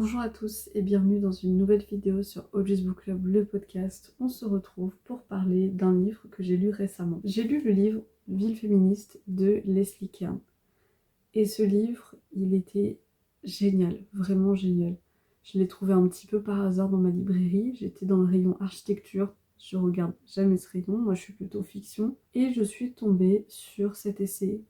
Bonjour à tous et bienvenue dans une nouvelle vidéo sur OG's Book Club, le podcast. On se retrouve pour parler d'un livre que j'ai lu récemment. J'ai lu le livre Ville féministe de Leslie Kern. Et ce livre, il était génial, vraiment génial. Je l'ai trouvé un petit peu par hasard dans ma librairie. J'étais dans le rayon architecture. Je regarde jamais ce rayon, moi je suis plutôt fiction. Et je suis tombée sur cet essai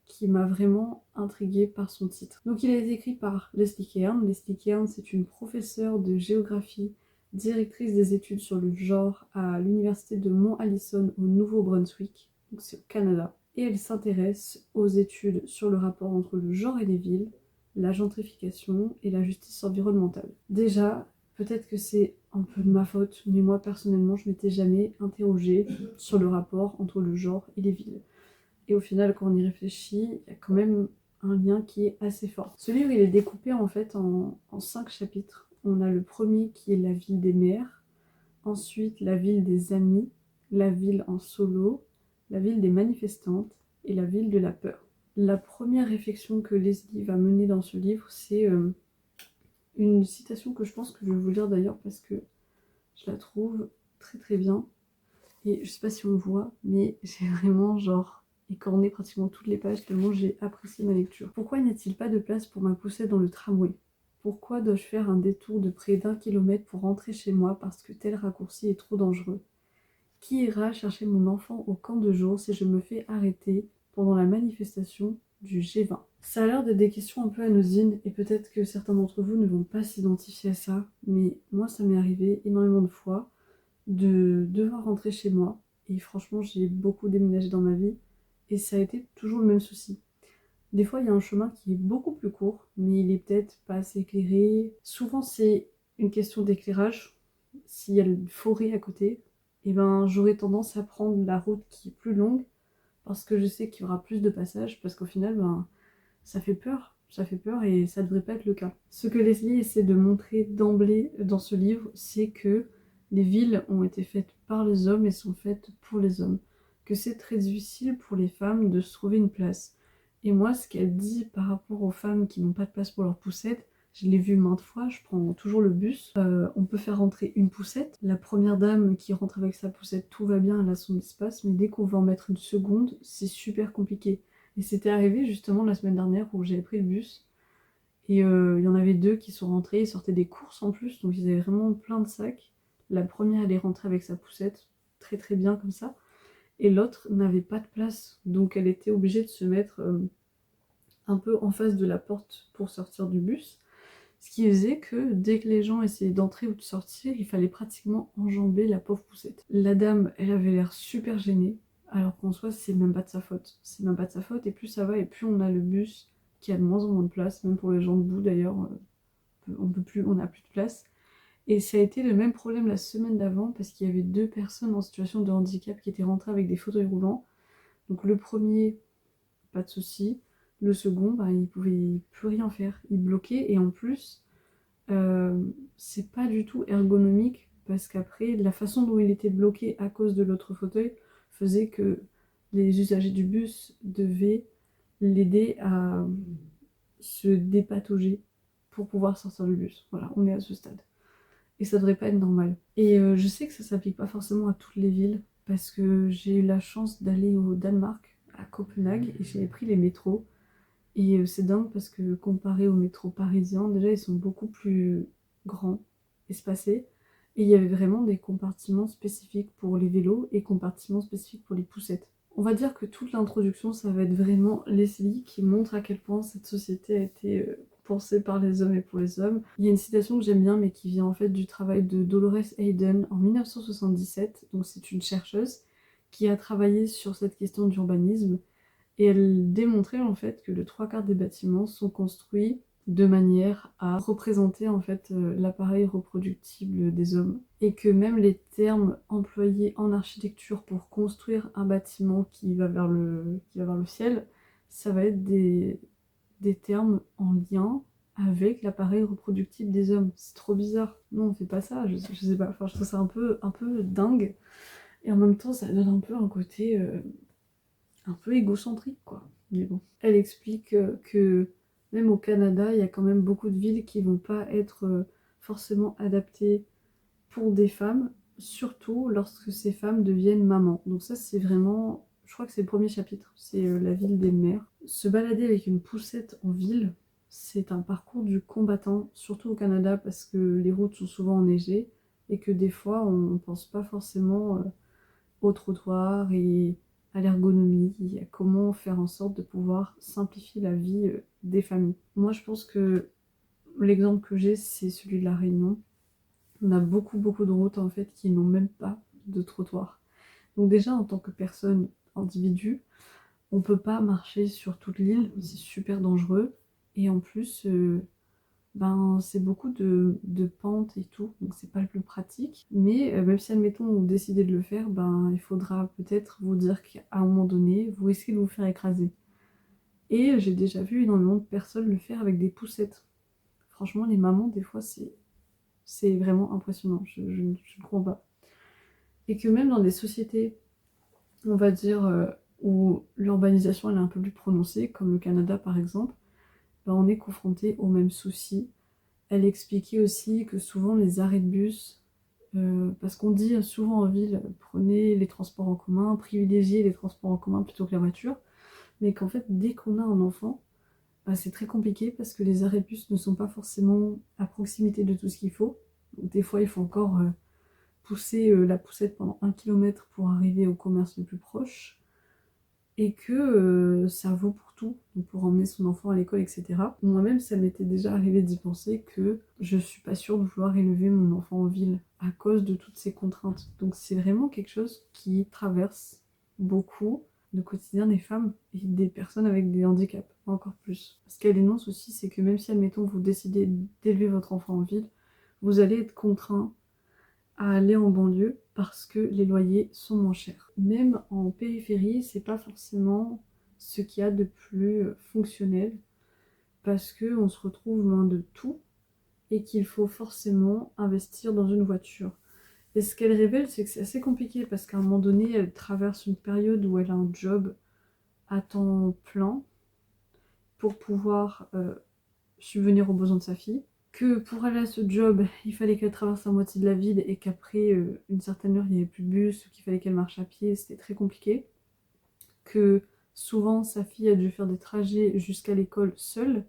qui m'a vraiment intriguée par son titre. Donc il a été écrit par Leslie Kern. Leslie Kern, c'est une professeure de géographie, directrice des études sur le genre à l'université de Mount Allison au Nouveau-Brunswick, donc c'est au Canada. Et elle s'intéresse aux études sur le rapport entre le genre et les villes, la gentrification et la justice environnementale. Déjà, peut-être que c'est un peu de ma faute, mais moi personnellement, je m'étais jamais interrogée sur le rapport entre le genre et les villes. Et au final, quand on y réfléchit, il y a quand même un lien qui est assez fort. Ce livre, il est découpé en fait en 5 chapitres. On a le premier qui est la ville des mères, ensuite la ville des amis, la ville en solo, la ville des manifestantes et la ville de la peur. La première réflexion que Leslie va mener dans ce livre, c'est une citation que je pense que je vais vous lire d'ailleurs parce que je la trouve très très bien. Et je sais pas si on le voit, mais j'ai vraiment écorné pratiquement toutes les pages tellement j'ai apprécié ma lecture. Pourquoi n'y a-t-il pas de place pour ma poussette dans le tramway? Pourquoi dois-je faire un détour de près d'1 kilomètre pour rentrer chez moi parce que tel raccourci est trop dangereux? Qui ira chercher mon enfant au camp de jour si je me fais arrêter pendant la manifestation du G20? Ça a l'air d'être des questions un peu anodines et peut-être que certains d'entre vous ne vont pas s'identifier à ça, mais moi ça m'est arrivé énormément de fois de devoir rentrer chez moi. Et franchement, j'ai beaucoup déménagé dans ma vie et ça a été toujours le même souci. Des fois, il y a un chemin qui est beaucoup plus court, mais il est peut-être pas assez éclairé. Souvent, c'est une question d'éclairage. S'il y a une forêt à côté, et ben, j'aurais tendance à prendre la route qui est plus longue parce que je sais qu'il y aura plus de passages, parce qu'au final, ben, ça fait peur. Ça fait peur et ça devrait pas être le cas. Ce que Leslie essaie de montrer d'emblée dans ce livre, c'est que les villes ont été faites par les hommes et sont faites pour les hommes. Que c'est très difficile pour les femmes de se trouver une place. Et moi, ce qu'elle dit par rapport aux femmes qui n'ont pas de place pour leur poussette, je l'ai vu maintes fois, je prends toujours le bus. On peut faire rentrer une poussette. La première dame qui rentre avec sa poussette, tout va bien, elle a son espace. Mais dès qu'on veut en mettre une seconde, c'est super compliqué. Et c'était arrivé justement la semaine dernière où j'avais pris le bus. Et il y en avait deux qui sont rentrés, ils sortaient des courses en plus, donc ils avaient vraiment plein de sacs. La première, elle est rentrée avec sa poussette, très très bien comme ça. Et l'autre n'avait pas de place, donc elle était obligée de se mettre un peu en face de la porte pour sortir du bus. Ce qui faisait que dès que les gens essayaient d'entrer ou de sortir, il fallait pratiquement enjamber la pauvre poussette. La dame, elle avait l'air super gênée, alors qu'en soi, c'est même pas de sa faute. C'est même pas de sa faute, et plus ça va, et plus on a le bus qui a de moins en moins de place, même pour les gens debout d'ailleurs, on peut plus, on n'a plus de place. Et ça a été le même problème la semaine d'avant, parce qu'il y avait deux personnes en situation de handicap qui étaient rentrées avec des fauteuils roulants. Donc le premier, pas de souci. Le second, bah, il pouvait plus rien faire. Il bloquait, et en plus, c'est pas du tout ergonomique parce qu'après, la façon dont il était bloqué à cause de l'autre fauteuil faisait que les usagers du bus devaient l'aider à se dépatauger pour pouvoir sortir du bus. Voilà, on est à ce stade. Et ça devrait pas être normal. Et je sais que ça s'applique pas forcément à toutes les villes parce que j'ai eu la chance d'aller au Danemark, à Copenhague, et j'avais pris les métros. Et c'est dingue parce que comparé aux métros parisiens, déjà ils sont beaucoup plus grands, espacés. Et il y avait vraiment des compartiments spécifiques pour les vélos et compartiments spécifiques pour les poussettes. On va dire que toute l'introduction, ça va être vraiment Leslie qui montre à quel point cette société a été pensée par les hommes et pour les hommes. Il y a une citation que j'aime bien mais qui vient en fait du travail de Dolores Hayden en 1977. Donc c'est une chercheuse qui a travaillé sur cette question d'urbanisme. Et elle démontrait en fait que le trois quarts des bâtiments sont construits de manière à représenter en fait l'appareil reproductible des hommes. Et que même les termes employés en architecture pour construire un bâtiment qui va vers le ciel, ça va être des termes en lien avec l'appareil reproductible des hommes. C'est trop bizarre. Non, on fait pas ça, je sais pas. Enfin, je trouve ça un peu dingue. Et en même temps, ça donne un peu un côté un peu égocentrique, quoi. Mais bon. Elle explique que Même au Canada, il y a quand même beaucoup de villes qui vont pas être forcément adaptées pour des femmes, surtout lorsque ces femmes deviennent mamans. Donc ça, c'est vraiment, je crois que c'est le premier chapitre, c'est la ville des mères. Se balader avec une poussette en ville, c'est un parcours du combattant, surtout au Canada, parce que les routes sont souvent enneigées et que des fois, on ne pense pas forcément au trottoir et à l'ergonomie, et à comment faire en sorte de pouvoir simplifier la vie des familles. Moi, je pense que l'exemple que j'ai, c'est celui de La Réunion. On a beaucoup de routes en fait qui n'ont même pas de trottoir. Donc déjà en tant que personne, individu, on peut pas marcher sur toute l'île, c'est super dangereux. Et en plus, c'est beaucoup de pentes et tout, donc c'est pas le plus pratique. Mais même si admettons vous décidez de le faire, il faudra peut-être vous dire qu'à un moment donné, vous risquez de vous faire écraser. Et j'ai déjà vu énormément de personnes le faire avec des poussettes. Franchement, les mamans, des fois, c'est vraiment impressionnant, je ne comprends pas. Et que même dans des sociétés, on va dire, où l'urbanisation elle est un peu plus prononcée, comme le Canada par exemple, on est confronté aux mêmes soucis. Elle expliquait aussi que souvent les arrêts de bus, parce qu'on dit souvent en ville, prenez les transports en commun, privilégiez les transports en commun plutôt que la voiture, mais qu'en fait, dès qu'on a un enfant, c'est très compliqué parce que les arrêts de bus ne sont pas forcément à proximité de tout ce qu'il faut. Donc, des fois, il faut encore pousser la poussette pendant 1 kilomètre pour arriver au commerce le plus proche. Et que ça vaut pour tout, donc pour emmener son enfant à l'école, etc. Moi-même, ça m'était déjà arrivé d'y penser que je suis pas sûre de vouloir élever mon enfant en ville à cause de toutes ces contraintes. Donc c'est vraiment quelque chose qui traverse beaucoup le quotidien des femmes et des personnes avec des handicaps, encore plus. Ce qu'elle dénonce aussi, c'est que même si, admettons, vous décidez d'élever votre enfant en ville, vous allez être contraint à aller en banlieue parce que les loyers sont moins chers. Même en périphérie, c'est pas forcément ce qu'il y a de plus fonctionnel parce que on se retrouve loin de tout et qu'il faut forcément investir dans une voiture. Et ce qu'elle révèle, c'est que c'est assez compliqué parce qu'à un moment donné, elle traverse une période où elle a un job à temps plein pour pouvoir subvenir aux besoins de sa fille, que pour aller à ce job, il fallait qu'elle traverse la moitié de la ville et qu'après une certaine heure, il n'y avait plus de bus, ou qu'il fallait qu'elle marche à pied, c'était très compliqué. Que souvent, sa fille a dû faire des trajets jusqu'à l'école seule,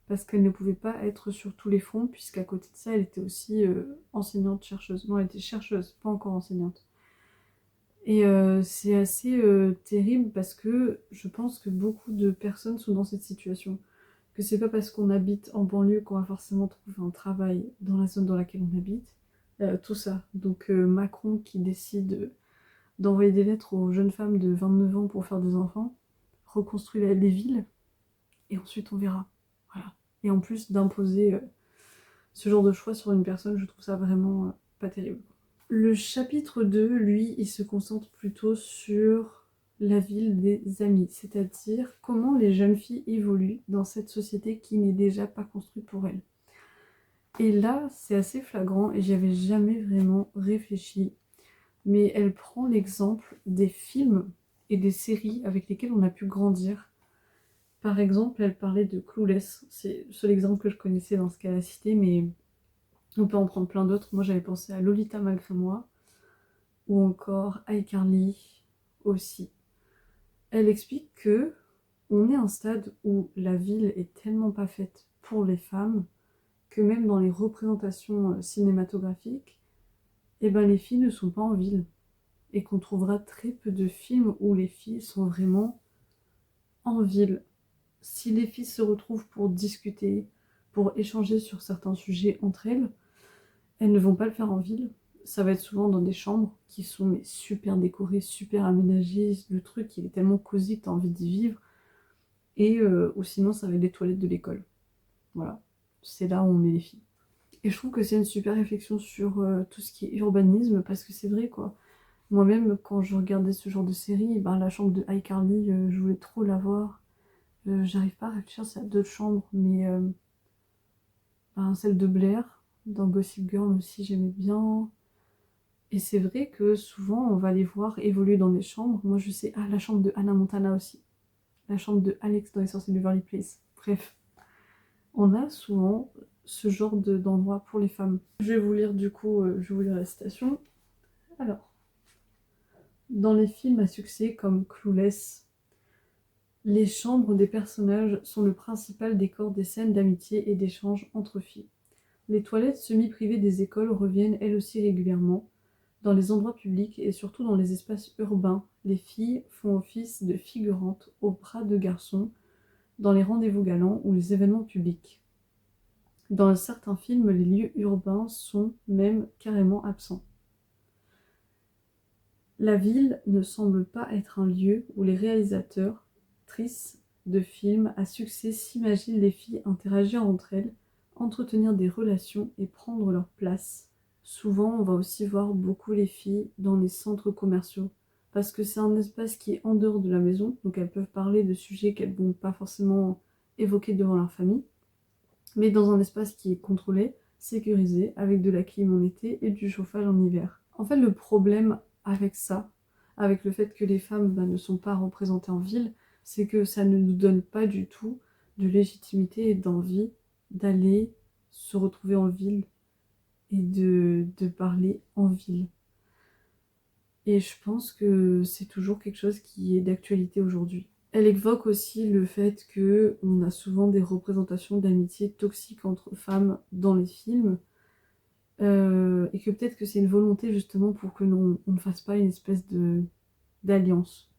parce qu'elle ne pouvait pas être sur tous les fronts, puisqu'à côté de ça, elle était aussi enseignante, chercheuse. Non, elle était chercheuse, pas encore enseignante. Et c'est assez terrible parce que je pense que beaucoup de personnes sont dans cette situation. Que c'est pas parce qu'on habite en banlieue qu'on va forcément trouver un travail dans la zone dans laquelle on habite. Tout ça. Donc Macron qui décide d'envoyer des lettres aux jeunes femmes de 29 ans pour faire des enfants, reconstruire les villes, et ensuite on verra. Voilà. Et en plus d'imposer ce genre de choix sur une personne, je trouve ça vraiment pas terrible. Le chapitre 2, lui, il se concentre plutôt sur la ville des amis, c'est-à-dire comment les jeunes filles évoluent dans cette société qui n'est déjà pas construite pour elles. Et là, c'est assez flagrant et j'y avais jamais vraiment réfléchi, mais elle prend l'exemple des films et des séries avec lesquelles on a pu grandir. Par exemple, elle parlait de Clueless, c'est le seul exemple que je connaissais dans ce qu'elle a cité, mais on peut en prendre plein d'autres. Moi, j'avais pensé à Lolita malgré moi, ou encore iCarly aussi. Elle explique que on est à un stade où la ville est tellement pas faite pour les femmes que même dans les représentations cinématographiques, les filles ne sont pas en ville et qu'on trouvera très peu de films où les filles sont vraiment en ville. Si les filles se retrouvent pour discuter, pour échanger sur certains sujets entre elles, elles ne vont pas le faire en ville. Ça va être souvent dans des chambres qui sont super décorées, super aménagées. Le truc, il est tellement cosy que tu as envie d'y vivre. Et ou sinon, ça va être les toilettes de l'école. Voilà. C'est là où on met les filles. Et je trouve que c'est une super réflexion sur tout ce qui est urbanisme, parce que c'est vrai, quoi. Moi-même, quand je regardais ce genre de série, la chambre de iCarly, je voulais trop la voir. J'arrive pas à réfléchir, c'est à d'autres chambres, mais celle de Blair, dans Gossip Girl aussi, j'aimais bien. Et c'est vrai que souvent, on va les voir évoluer dans des chambres. Moi, je sais, la chambre de Hannah Montana aussi. La chambre de Alex dans Les Sorciers de Beverly Place. Bref. on a souvent ce genre d'endroit pour les femmes. Je vais vous lire du coup, je vais vous lire la citation. Alors, dans les films à succès comme Clueless, les chambres des personnages sont le principal décor des scènes d'amitié et d'échanges entre filles. Les toilettes semi-privées des écoles reviennent elles aussi régulièrement. Dans les endroits publics et surtout dans les espaces urbains, les filles font office de figurantes au bras de garçons dans les rendez-vous galants ou les événements publics. Dans certains films, les lieux urbains sont même carrément absents. La ville ne semble pas être un lieu où les réalisateurs, actrices de films à succès s'imaginent les filles interagir entre elles, entretenir des relations et prendre leur place. Souvent, on va aussi voir beaucoup les filles dans les centres commerciaux, parce que c'est un espace qui est en dehors de la maison, donc elles peuvent parler de sujets qu'elles ne vont pas forcément évoquer devant leur famille, mais dans un espace qui est contrôlé, sécurisé, avec de la clim en été et du chauffage en hiver. En fait, le problème avec ça, avec le fait que les femmes ne sont pas représentées en ville, c'est que ça ne nous donne pas du tout de légitimité et d'envie d'aller se retrouver en ville et de parler en ville. Et je pense que c'est toujours quelque chose qui est d'actualité aujourd'hui. Elle évoque aussi le fait qu'on a souvent des représentations d'amitié toxiques entre femmes dans les films, et que peut-être que c'est une volonté justement pour que on ne fasse pas une espèce d'alliance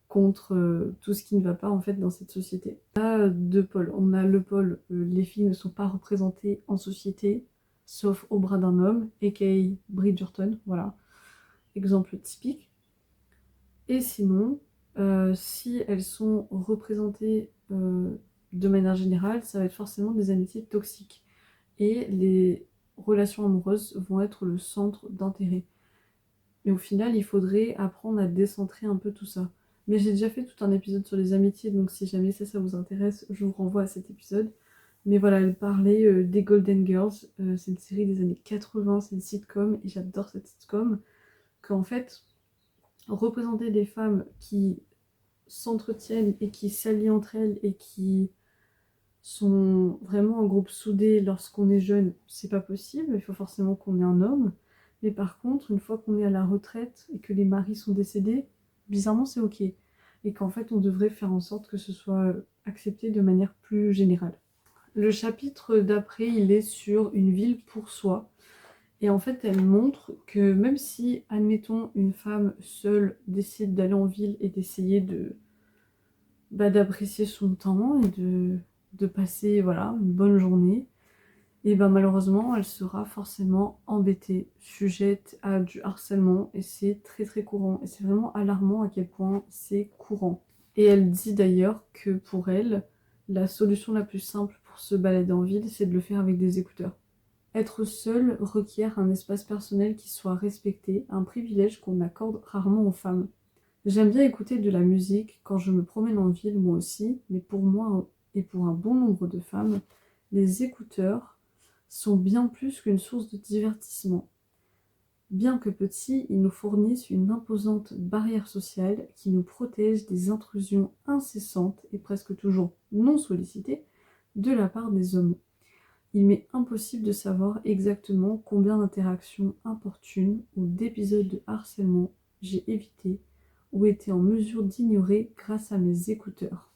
contre tout ce qui ne va pas en fait dans cette société. On a deux pôles. On a le pôle les filles ne sont pas représentées en société, sauf au bras d'un homme, aka Bridgerton, voilà, exemple typique. Et sinon, si elles sont représentées de manière générale, ça va être forcément des amitiés toxiques. Et les relations amoureuses vont être le centre d'intérêt. Mais au final, il faudrait apprendre à décentrer un peu tout ça. Mais j'ai déjà fait tout un épisode sur les amitiés, donc si jamais ça vous intéresse, je vous renvoie à cet épisode. Mais voilà, elle parlait des Golden Girls. C'est une série des années 80, c'est une sitcom, et j'adore cette sitcom. Qu'en fait, représenter des femmes qui s'entretiennent et qui s'allient entre elles et qui sont vraiment un groupe soudé lorsqu'on est jeune, c'est pas possible, il faut forcément qu'on ait un homme. Mais par contre, une fois qu'on est à la retraite et que les maris sont décédés, bizarrement c'est ok. Et qu'en fait on devrait faire en sorte que ce soit accepté de manière plus générale. Le chapitre d'après, il est sur une ville pour soi. Et en fait, elle montre que même si, admettons, une femme seule décide d'aller en ville et d'essayer d'apprécier son temps et de passer voilà, une bonne journée, et malheureusement, elle sera forcément embêtée, sujette à du harcèlement, et c'est très très courant. Et c'est vraiment alarmant à quel point c'est courant. Et elle dit d'ailleurs que pour elle, la solution la plus simple pour se balader en ville, c'est de le faire avec des écouteurs. Être seul requiert un espace personnel qui soit respecté, un privilège qu'on accorde rarement aux femmes. J'aime bien écouter de la musique quand je me promène en ville, moi aussi, mais pour moi et pour un bon nombre de femmes, les écouteurs sont bien plus qu'une source de divertissement. Bien que petits, ils nous fournissent une imposante barrière sociale qui nous protège des intrusions incessantes et presque toujours non sollicitées de la part des hommes. Il m'est impossible de savoir exactement combien d'interactions importunes ou d'épisodes de harcèlement j'ai évité ou été en mesure d'ignorer grâce à mes écouteurs.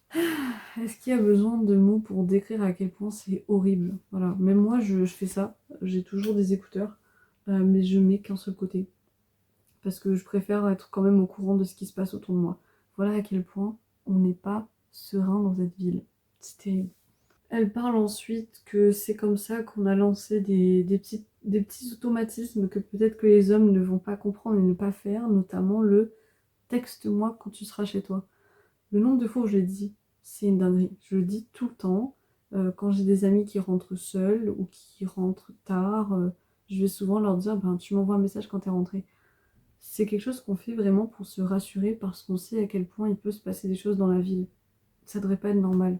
Est-ce qu'il y a besoin de mots pour décrire à quel point c'est horrible? Voilà, même moi je fais ça, j'ai toujours des écouteurs, mais je mets qu'un seul côté. Parce que je préfère être quand même au courant de ce qui se passe autour de moi. Voilà à quel point on n'est pas serein dans cette ville. C'est terrible. Elle parle ensuite que c'est comme ça qu'on a lancé des petits automatismes que peut-être que les hommes ne vont pas comprendre et ne pas faire, notamment le texte-moi quand tu seras chez toi. Le nombre de fois où je l'ai dit, c'est une dinguerie. Je le dis tout le temps. Quand j'ai des amis qui rentrent seuls ou qui rentrent tard, je vais souvent leur dire tu m'envoies un message quand t'es rentré. C'est quelque chose qu'on fait vraiment pour se rassurer parce qu'on sait à quel point il peut se passer des choses dans la ville. Ça devrait pas être normal.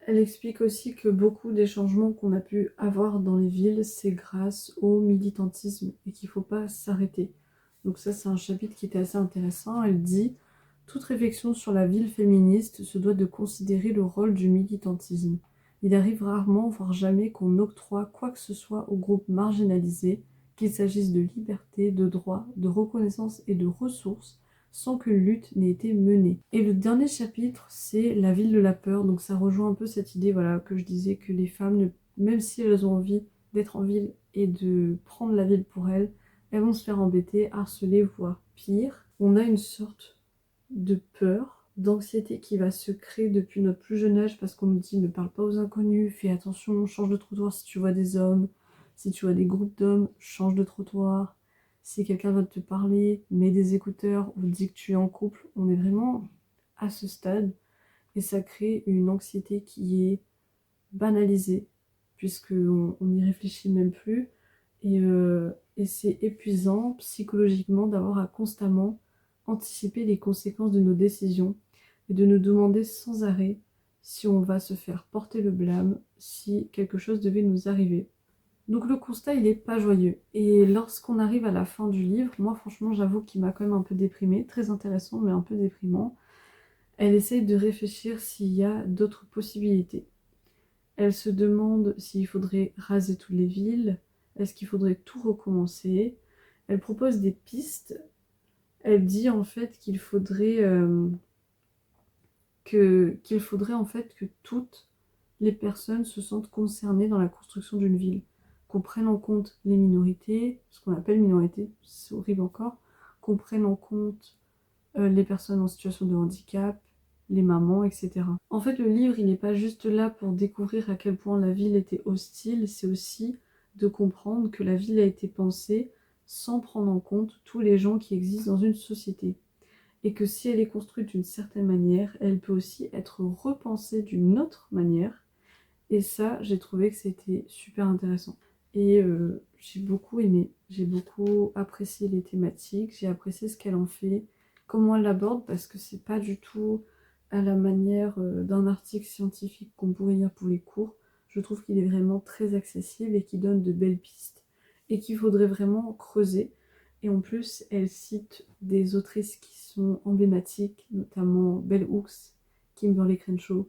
Elle explique aussi que beaucoup des changements qu'on a pu avoir dans les villes, c'est grâce au militantisme et qu'il ne faut pas s'arrêter. Donc ça, c'est un chapitre qui était assez intéressant. Elle dit « Toute réflexion sur la ville féministe se doit de considérer le rôle du militantisme. Il arrive rarement, voire jamais, qu'on octroie quoi que ce soit aux groupes marginalisés, qu'il s'agisse de liberté, de droit, de reconnaissance et de ressources, sans qu'une lutte n'ait été menée. Et le dernier chapitre, c'est la ville de la peur. Donc ça rejoint un peu cette idée, voilà, que je disais que les femmes, même si elles ont envie d'être en ville et de prendre la ville pour elles, elles vont se faire embêter, harceler, voire pire. On a une sorte de peur, d'anxiété qui va se créer depuis notre plus jeune âge parce qu'on nous dit ne parle pas aux inconnus, fais attention, change de trottoir si tu vois des hommes, si tu vois des groupes d'hommes, change de trottoir. Si quelqu'un va te parler, mets des écouteurs ou dis que tu es en couple. On est vraiment à ce stade et ça crée une anxiété qui est banalisée puisqu'on n'y réfléchit même plus et c'est épuisant psychologiquement d'avoir à constamment anticiper les conséquences de nos décisions et de nous demander sans arrêt si on va se faire porter le blâme si quelque chose devait nous arriver. Donc le constat, il est pas joyeux. Et lorsqu'on arrive à la fin du livre, moi franchement, j'avoue qu'il m'a quand même un peu déprimée. Très intéressant, mais un peu déprimant. Elle essaye de réfléchir s'il y a d'autres possibilités. Elle se demande s'il faudrait raser toutes les villes, est-ce qu'il faudrait tout recommencer. Elle propose des pistes. Elle dit en fait qu'il faudrait en fait que toutes les personnes se sentent concernées dans la construction d'une ville, qu'on prenne en compte les minorités, ce qu'on appelle minorités, c'est horrible encore, qu'on prenne en compte les personnes en situation de handicap, les mamans, etc. En fait, le livre, il n'est pas juste là pour découvrir à quel point la ville était hostile, c'est aussi de comprendre que la ville a été pensée sans prendre en compte tous les gens qui existent dans une société. Et que si elle est construite d'une certaine manière, elle peut aussi être repensée d'une autre manière. Et ça, j'ai trouvé que c'était super intéressant. Et j'ai beaucoup aimé, j'ai beaucoup apprécié les thématiques, j'ai apprécié ce qu'elle en fait, comment elle l'aborde, parce que c'est pas du tout à la manière d'un article scientifique qu'on pourrait lire pour les cours. Je trouve qu'il est vraiment très accessible et qui donne de belles pistes et qu'il faudrait vraiment creuser. Et en plus, elle cite des autrices qui sont emblématiques, notamment Bell Hooks, Kimberly Crenshaw,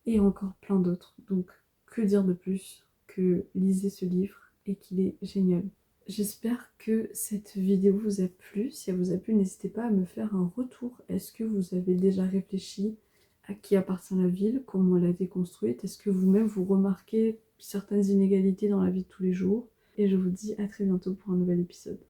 et encore plein d'autres. Donc, que dire de plus que lisez ce livre et qu'il est génial. J'espère que cette vidéo vous a plu. Si elle vous a plu, n'hésitez pas à me faire un retour. Est-ce que vous avez déjà réfléchi à qui appartient la ville, comment elle a été construite? Est-ce que vous-même vous remarquez certaines inégalités dans la vie de tous les jours? Et je vous dis à très bientôt pour un nouvel épisode.